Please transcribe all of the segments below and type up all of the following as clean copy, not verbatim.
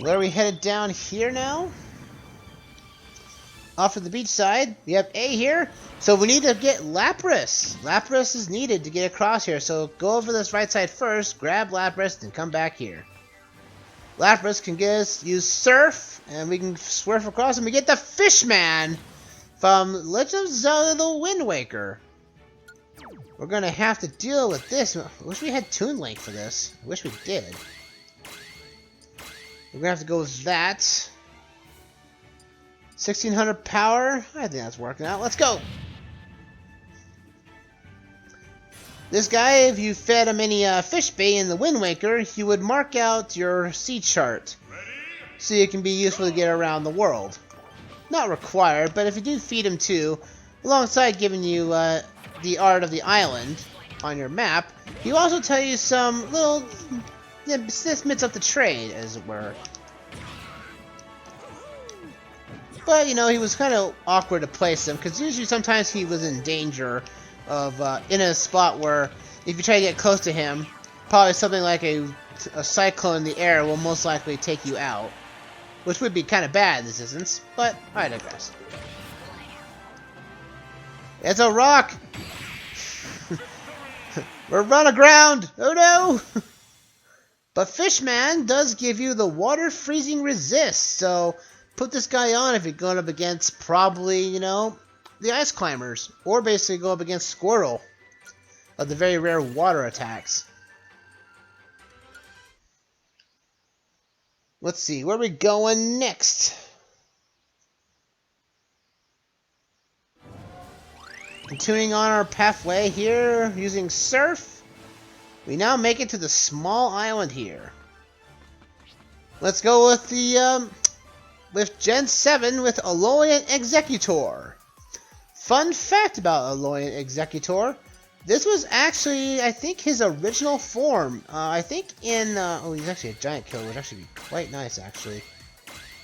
Where are we headed down here now? Off to the beach side. We have A here. So we need to get Lapras. Lapras is needed to get across here. So go over this right side first, grab Lapras, and come back here. Lapras can get us use Surf, and we can surf across, and we get the Fishman from Legend of Zelda: The Wind Waker. We're gonna have to deal with this. I wish we had Toon Link for this. I wish we did. We're gonna have to go with that. 1600 power. I think that's working out. Let's go. This guy, if you fed him any fish bait in the Wind Waker, he would mark out your sea chart, so it can be useful to get around the world. Not required, but if you do feed him too, alongside giving you the art of the island on your map, he will also tell you some little snippets of the trade, as it were. But, you know, he was kind of awkward to place him, because usually sometimes he was in danger of, in a spot where, if you try to get close to him, probably something like a cyclone in the air will most likely take you out. Which would be kind of bad in this instance, but I digress. It's a rock! We're run aground! Oh no! But Fishman does give you the water freezing resist, so put this guy on if you're going up against probably, you know, the ice climbers, or basically go up against Squirtle of the very rare water attacks. Let's see, where are we going next? Continuing on our pathway here, using Surf, we now make it to the small island here. Let's go with the, with Gen 7 with Alolan Executor. Fun fact about Alolan Executor, this was actually, I think, his original form. I think in, oh, he's actually a Giant Killer, which would actually be quite nice, actually.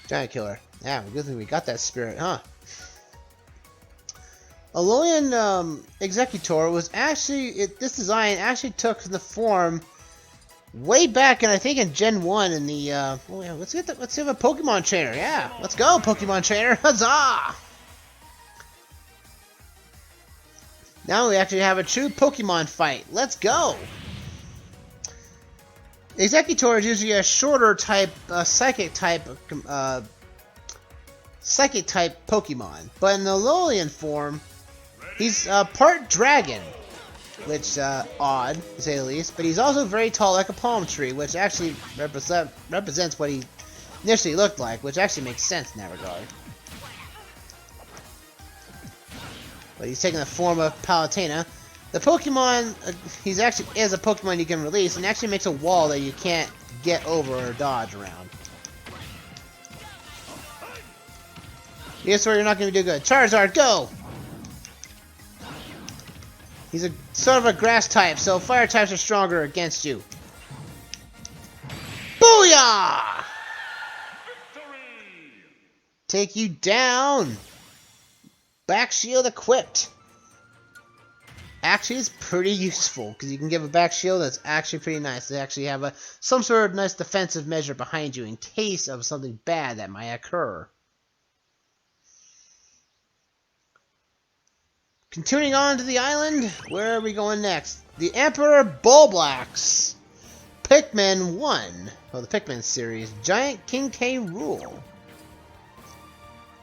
Giant Killer. Yeah, good thing we got that spirit, huh? Alolan Executor was actually, this design actually took the form way back, and I think in Gen 1 in the, oh yeah, let's have a Pokemon Trainer. Yeah, let's go, Pokemon Trainer. Huzzah! Now we actually have a true Pokemon fight. Let's go! Executor is usually a shorter type, psychic type Pokemon, but in the Alolan form, he's part dragon, which odd to say the least. But he's also very tall, like a palm tree, which actually represents what he initially looked like, which actually makes sense in that regard. But he's taking the form of Palutena. The Pokemon, he's actually is a Pokemon you can release, and actually makes a wall that you can't get over or dodge around. Yes, where you're not going to do good. Charizard, go! He's a sort of a grass type, so fire types are stronger against you. Booyah! Take you down! Back shield equipped. Actually, it's pretty useful because you can give a back shield that's actually pretty nice. They actually have some sort of nice defensive measure behind you in case of something bad that might occur. Continuing on to the island, where are we going next? The Emperor Bulblax. Pikmin 1, or the Pikmin series, Giant King K. Rule.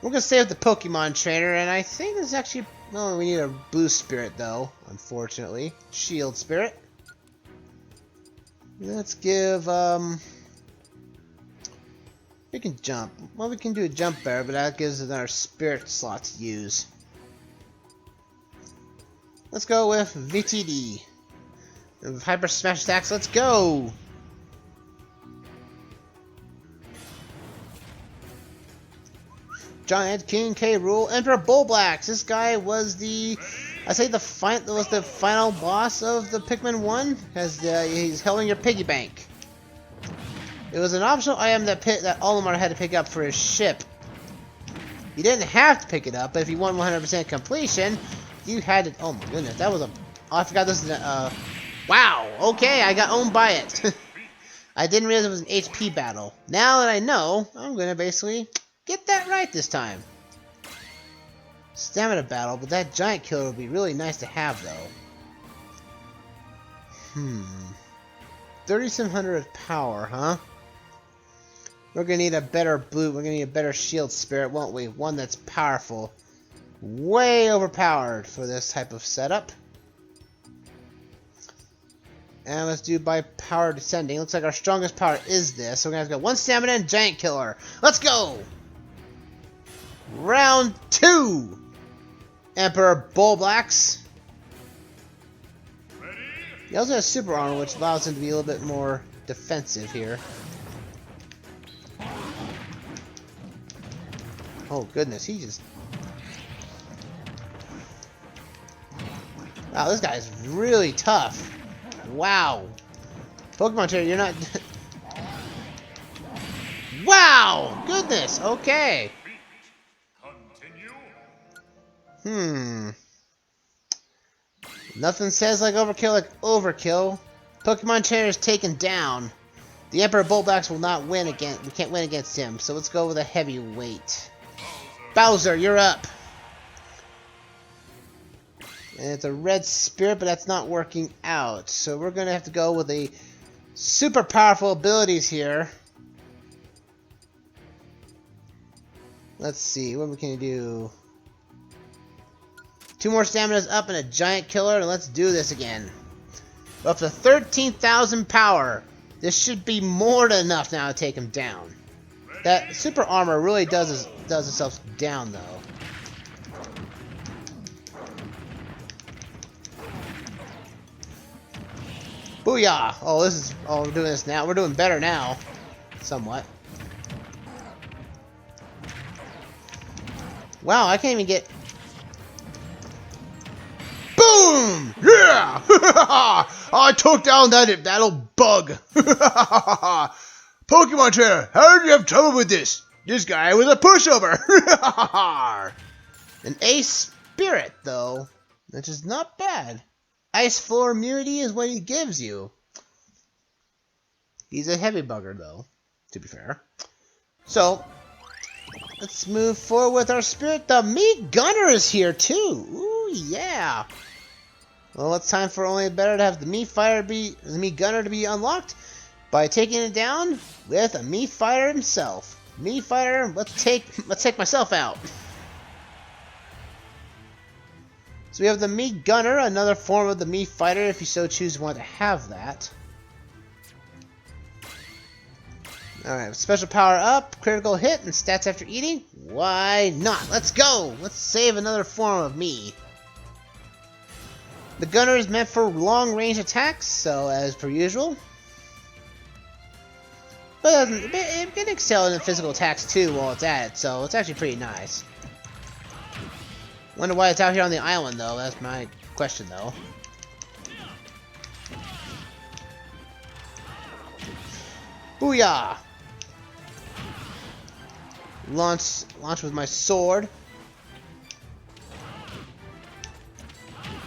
We're going to stay with the Pokemon Trainer, and I think there's actually... Oh, we need a Blue Spirit, though, unfortunately. Shield Spirit. Let's give, we can jump. Well, we can do a Jump Bear, but that gives us another Spirit slot to use. Let's go with VTD. Hyper Smash Attacks, let's go! Giant King K. Rule, Emperor Bulblax. This guy was the, was the final boss of the Pikmin 1, as he's holding your piggy bank. It was an optional item that Olimar had to pick up for his ship. You didn't have to pick it up, but if you want 100% completion, you had to. Oh my goodness, that was a. Oh, I forgot this is a. Wow. Okay, I got owned by it. I didn't realize it was an HP battle. Now that I know, I'm gonna basically get that right this time. Stamina battle, but that giant killer would be really nice to have, though. 3700 power, huh? We're gonna need a better blue. We're gonna need a better shield spirit, won't we? One that's powerful. Way overpowered for this type of setup. And let's do by power descending. Looks like our strongest power is this. So we're gonna have to go 1 stamina and giant killer. Let's go! Round 2! Emperor Bullblacks. He also has super armor, which allows him to be a little bit more defensive here. Oh goodness, he just... Wow, this guy is really tough. Wow. Pokemon trainer, you're not... Wow! Goodness, okay. Nothing says like overkill. Pokemon trainer is taken down. The Emperor Bullblacks will not win again. We can't win against him, so let's go with a heavyweight. Bowser, you're up. And it's a red spirit, but that's not working out. So we're going to have to go with the super powerful abilities here. Let's see, what can we do? 2 more staminas up and a giant killer, and let's do this again. We're up to 13,000 power. This should be more than enough now to take him down. That super armor really does itself down, though. Booyah! Oh, this is... Oh, we're doing this now. We're doing better now. Somewhat. Wow, I can't even get... Boom! Yeah! I took down that old bug. Pokemon trainer, how did you have trouble with this? This guy was a pushover. An ace spirit, though, which is not bad. Ice floor immunity is what he gives you. He's a heavy bugger, though, to be fair. So, let's move forward with our spirit. The Meat Gunner is here, too. Ooh, yeah. Well, it's time for only better to have the Meat Gunner to be unlocked by taking it down with a Meat Fighter himself. Meat Fighter, let's take myself out. So we have the Meat Gunner, another form of the Meat Fighter, if you so choose to want to have that. Alright, special power up, critical hit, and stats after eating. Why not? Let's go! Let's save another form of me. The Gunner is meant for long-range attacks, so as per usual. But it can excel in physical attacks too while it's at it, so it's actually pretty nice. Wonder why it's out here on the island, though. That's my question, though. Booyah! Launch with my sword.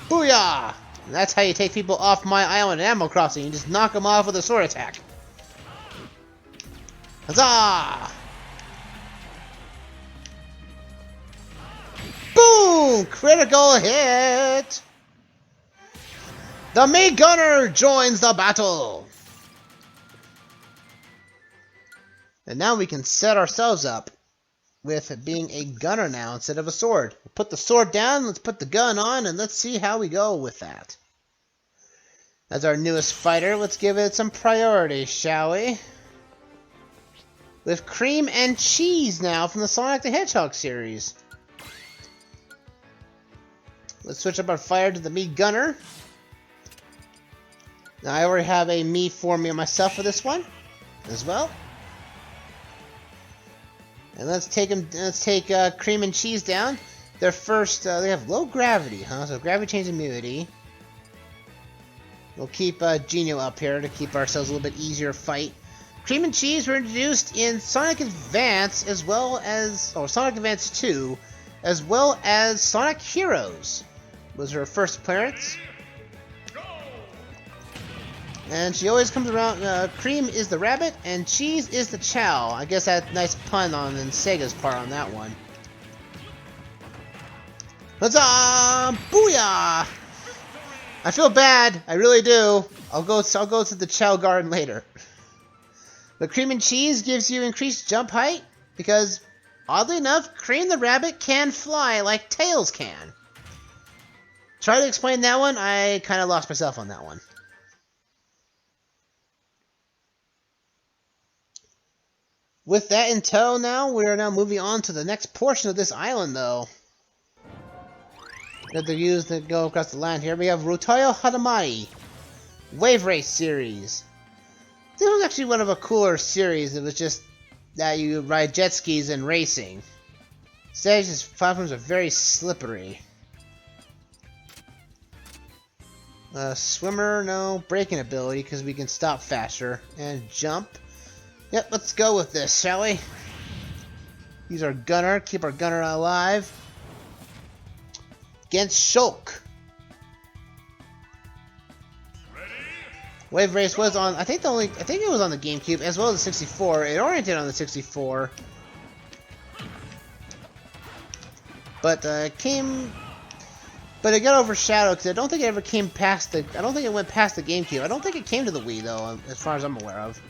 Booyah! And that's how you take people off my island in Animal Crossing. You just knock them off with a sword attack. Huzzah! Boom! Critical hit! The Meat Gunner joins the battle! And now we can set ourselves up with being a gunner now instead of a sword. We'll put the sword down, let's put the gun on, and let's see how we go with that. As our newest fighter, let's give it some priority, shall we? With cream and cheese now from the Sonic the Hedgehog series. Let's switch up our fire to the Meat Gunner. Now I already have a me for me myself for this one as well. And let's take cream and cheese down. Their first, they have low gravity, huh? So gravity change immunity. We'll keep Genio up here to keep ourselves a little bit easier fight. Cream and cheese were introduced in Sonic Advance as well as, Sonic Advance 2, as well as Sonic Heroes was her first appearance. And she always comes around. Cream is the rabbit, and cheese is the chow. I guess that's a nice pun on Sega's part on that one. Huzzah! Booyah! I feel bad. I really do. I'll go to the chow garden later. But cream and cheese gives you increased jump height because, oddly enough, Cream the rabbit can fly like Tails can. Try to explain that one. I kind of lost myself on that one. With that in tow now, we are now moving on to the next portion of this island, though. That they use to go across the land here. We have Rotoyo Hadamari Wave Race Series. This was actually one of a cooler series. It was just that you ride jet skis and racing. Stages platforms are very slippery. Swimmer, no. Braking ability, because we can stop faster. And jump. Yep, let's go with this, shall we? Use our gunner, keep our gunner alive. Against Shulk. Wave Race was on, I think it was on the GameCube as well as the 64. It oriented on the 64. But it got overshadowed because I don't think it ever came past the, I don't think it went past the GameCube. I don't think it came to the Wii though, as far as I'm aware of.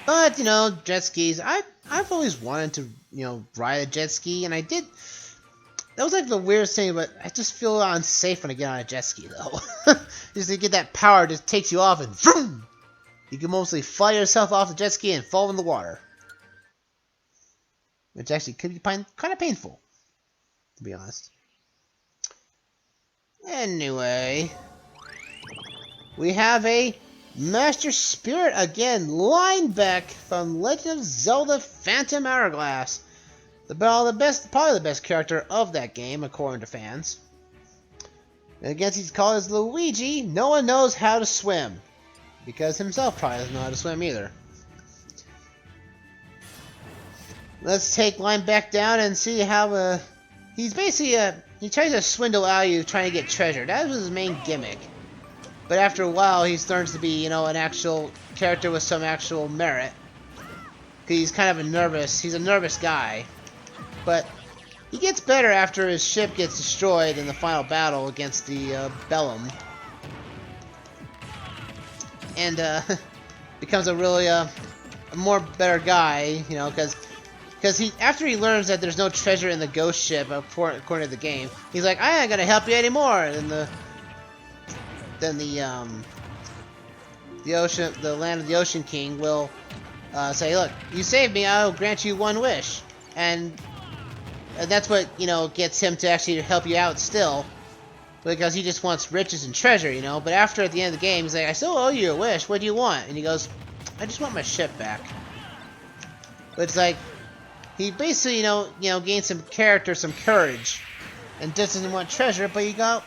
But, you know, jet skis, I've always wanted to, you know, ride a jet ski, and I did. That was like the weirdest thing, but I just feel unsafe when I get on a jet ski, though. Just to get that power, just takes you off and vroom! You can mostly fly yourself off the jet ski and fall in the water. Which actually could be kind of painful, to be honest. Anyway, we have a Master Spirit again, Linebeck from Legend of Zelda Phantom Hourglass. Probably the best character of that game, according to fans. And against he's called as Luigi, no one knows how to swim. Because himself probably doesn't know how to swim either. Let's take Linebeck down and see how, he's basically, he tries to swindle out of you trying to get treasure. That was his main gimmick. But after a while, he starts to be, you know, an actual character with some actual merit. He's kind of he's a nervous guy. But he gets better after his ship gets destroyed in the final battle against the Bellum. And becomes a really a more better guy, you know, because after he learns that there's no treasure in the ghost ship, according to the game, he's like, I ain't gonna help you anymore. And then the land of the Ocean King will say, look, you saved me, I'll grant you one wish. And that's what, you know, gets him to actually help you out still. Because he just wants riches and treasure, you know. But after, at the end of the game, he's like, I still owe you a wish, what do you want? And he goes, I just want my ship back. But it's like, he basically, you know, gained some character, some courage. And just doesn't want treasure, but the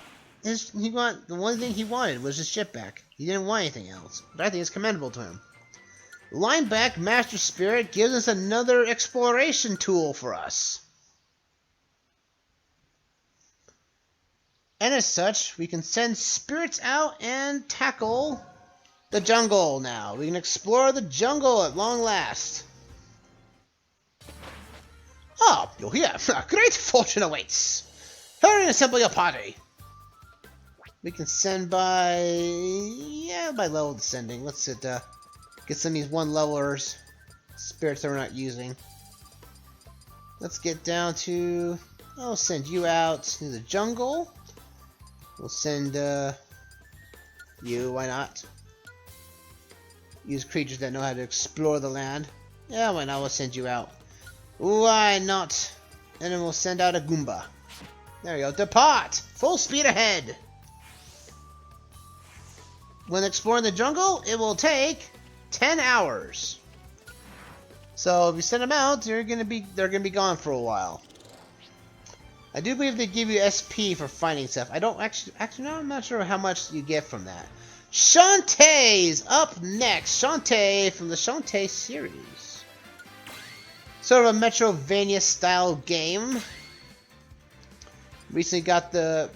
one thing he wanted was his ship back. He didn't want anything else. But I think it's commendable to him. Linebeck Master Spirit gives us another exploration tool for us. And as such, we can send spirits out and tackle the jungle now. We can explore the jungle at long last. Ah, you're here. Great fortune awaits. Hurry and assemble your party. We can send by level descending. Let's get some of these one-levelers, spirits that we're not using. Let's get down to, I'll send you out to the jungle. We'll send you, why not? Use creatures that know how to explore the land. Yeah, why not? We'll send you out. Why not? And then we'll send out a Goomba. There we go. Depart! Full speed ahead! When exploring the jungle, it will take 10 hours. So if you send them out, they're gonna be gone for a while. I do believe they give you SP for finding stuff. I don't actually no, I'm not sure how much you get from that. Shantae's up next. Shantae from the Shantae series. Sort of a Metrovania style game. Recently got the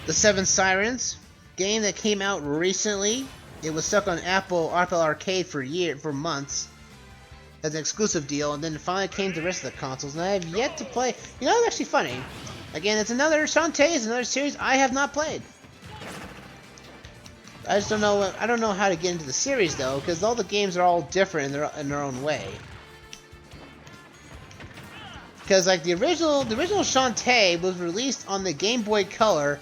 The Seven Sirens, game that came out recently. It was stuck on Apple Arcade for months as an exclusive deal, and then it finally came to the rest of the consoles, and I have yet to play. You know, it's actually funny. Again, it's another Shantae, it's another series I have not played. I just don't know. I don't know how to get into the series though, because all the games are all different in their own way. Because like the original Shantae was released on the Game Boy Color,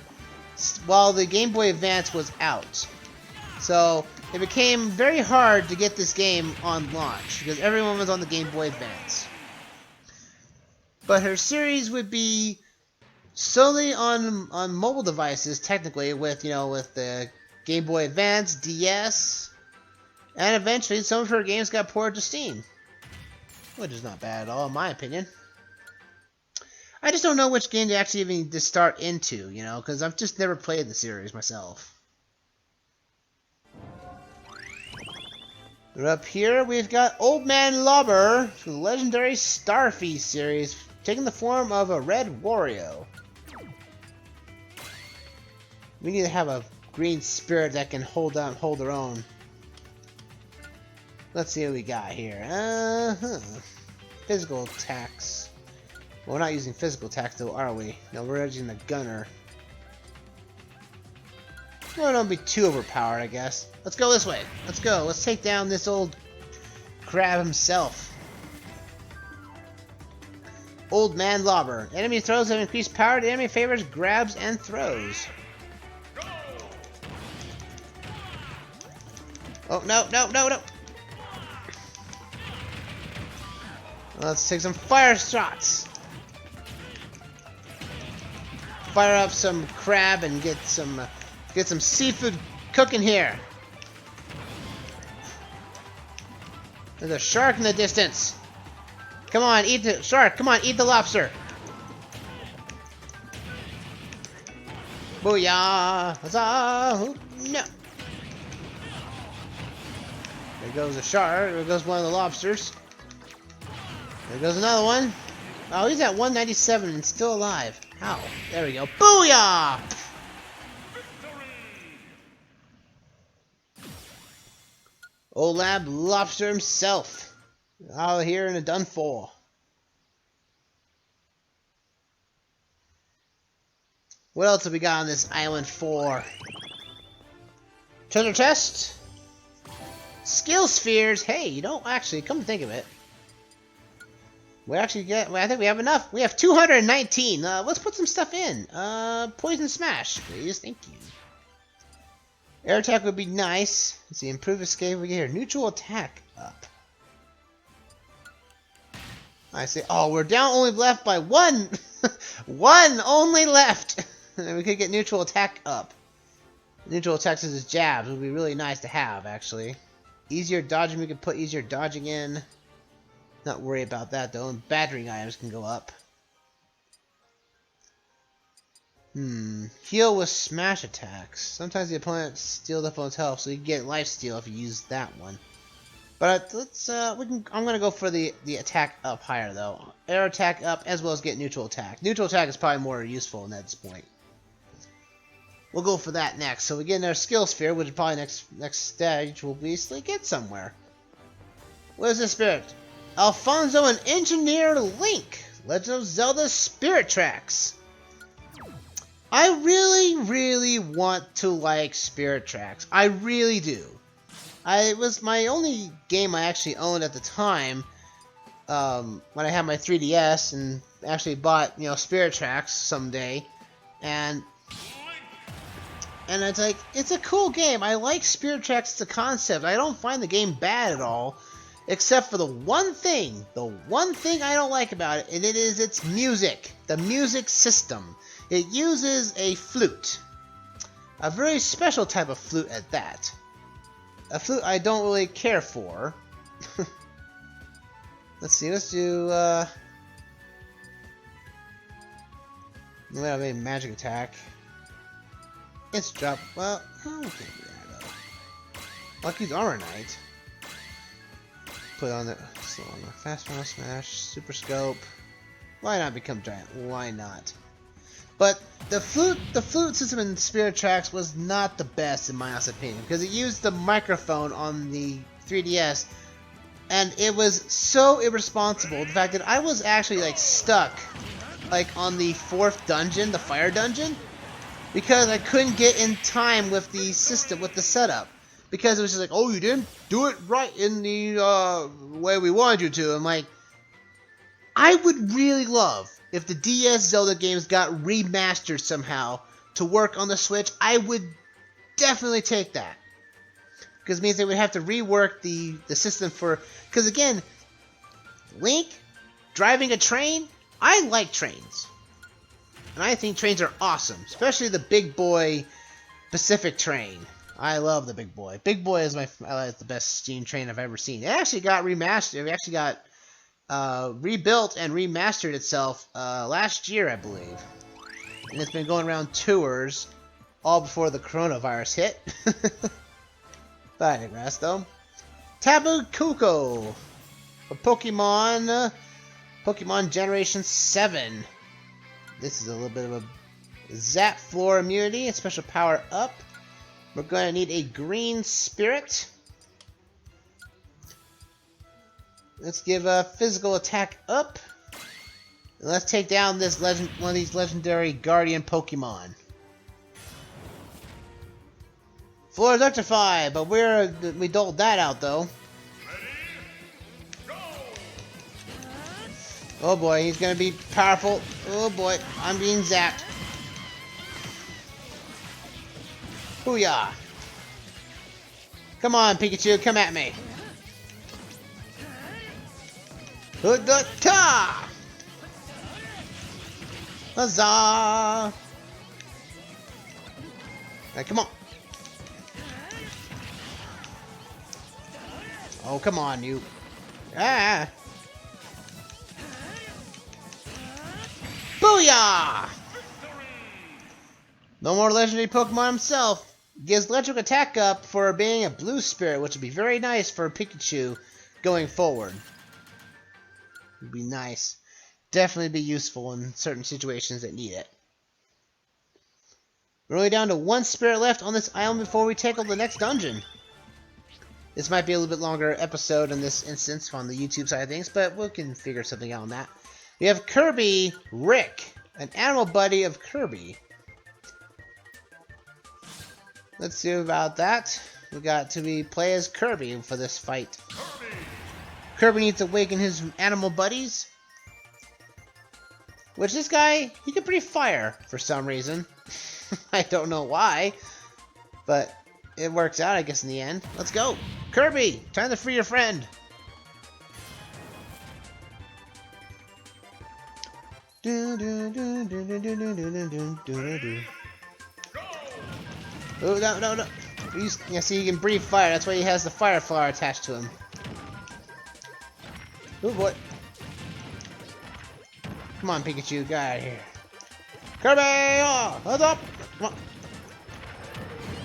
while the Game Boy Advance was out. So it became very hard to get this game on launch because everyone was on the Game Boy Advance. But her series would be solely on mobile devices, technically, with the Game Boy Advance, DS, and eventually some of her games got ported to Steam, which is not bad at all, in my opinion. I just don't know which game to actually even to start into, because I've just never played the series myself. We're up here, we've got Old Man Lobber, the legendary Starfy series, taking the form of a red Wario. We need to have a green spirit that can hold their own. Let's see what we got here. Physical attacks. Well, we're not using physical attacks though, are we? No, we're using the gunner. Well, don't be too overpowered, I guess. Let's go this way. Let's go. Let's take down this old crab himself. Old Man Lobber. Enemy throws have increased power. The enemy favors grabs and throws. Oh, no. Let's take some fire shots. Fire up some crab and get some seafood cooking here. There's a shark in the distance. Come on, eat the shark. Come on, eat the lobster. Booyah! Huzzah! No. There goes a shark. There goes one of the lobsters. There goes another one. Oh, he's at 197 and still alive. How? There we go. Booyah! Old Lab Lobster himself. Out here in a done for. What else have we got on this Island 4? Treasure chest? Skill spheres. Hey, you don't actually, come to think of it. We actually get, well, I think we have enough. We have 219. Let's put some stuff in. Poison Smash, please. Thank you. Air attack would be nice. Let's see, improve escape. We get here. Neutral attack up. I see. Oh, we're down only left by one. One only left. And we could get neutral attack up. Neutral attacks as jabs would be really nice to have, actually. Easier dodging. We could put easier dodging in. Not worry about that though. And battering items can go up. Heal with smash attacks. Sometimes the opponent steals the opponent's health, so you can get life steal if you use that one. But let's I'm gonna go for the attack up higher though. Air attack up as well as get neutral attack. Neutral attack is probably more useful at this point. We'll go for that next. So we get in our skill sphere, which is probably next stage will be to get somewhere. What is this spirit? Alfonso and Engineer Link. Legend of Zelda Spirit Tracks. I really want to like Spirit Tracks. I really do. It was my only game I actually owned at the time when I had my 3DS and actually bought, Spirit Tracks someday. And it's like, it's a cool game. I like Spirit Tracks as a concept. I don't find the game bad at all. Except for the one thing I don't like about it, and it is its music. The music system. It uses a flute. A very special type of flute at that. A flute I don't really care for. Let's see, let's do, we have a magic attack. It's drop, well, I don't think that though. Lucky's Armor Knight. Put on the fast final smash, super scope. Why not become giant? Why not? But the flute system in Spirit Tracks was not the best in my honest opinion, because it used the microphone on the 3DS, and it was so irresponsible. The fact that I was actually like stuck, like on the 4th dungeon, the fire dungeon, because I couldn't get in time with the system, with the setup, because it was just like, oh, you didn't do it right in the way we wanted you to. I'm like, I would really love if the DS Zelda games got remastered somehow to work on the Switch. I would definitely take that. Because it means they would have to rework the system for... Because again, Link driving a train, I like trains. And I think trains are awesome. Especially the big boy Pacific train. I love the big boy. Big boy is the best steam train I've ever seen. It actually got remastered. It actually got... rebuilt and remastered itself last year, I believe. And it's been going around tours all before the coronavirus hit. But I digress, though. Taboo Cuckoo for Pokemon Generation 7. This is a little bit of a Zap Floor immunity, a special power up. We're going to need a green spirit. Let's give a physical attack up. And let's take down this one of these legendary guardian Pokemon. Floor electrified, but we doled that out though. Oh boy, he's gonna be powerful. Oh boy, I'm being zapped. Booyah! Come on, Pikachu, come at me. Ta! Huzzah! Alright, come on. Oh, come on, you. Ah! Booyah! No more legendary Pokemon himself. Gives electric attack up for being a blue spirit, which would be very nice for Pikachu going forward. Would be nice. Definitely be useful in certain situations that need it. We're only down to 1 spirit left on this island before we tackle the next dungeon. This might be a little bit longer episode in this instance on the YouTube side of things, but we can figure something out on that. We have Kirby Rick, an animal buddy of Kirby. Let's see about that. We got to play as Kirby for this fight. Kirby needs to awaken his animal buddies. Which this guy, he can breathe fire for some reason. I don't know why. But it works out, I guess, in the end. Let's go. Kirby, time to free your friend. Oh, no. Yeah, see, he can breathe fire. That's why he has the fire flower attached to him. Oh, boy. Come on, Pikachu, get out of here. Kirby! Oh, hold up! Come on.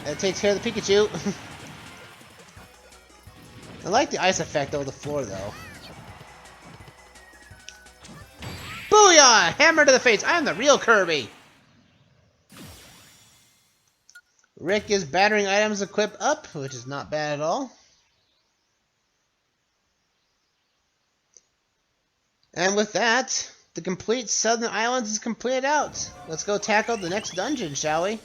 That takes care of the Pikachu. I like the ice effect over the floor, though. Booyah! Hammer to the face! I am the real Kirby! Rick is battering items equipped up, which is not bad at all. And with that, the complete Southern Islands is completed out. Let's go tackle the next dungeon, shall we?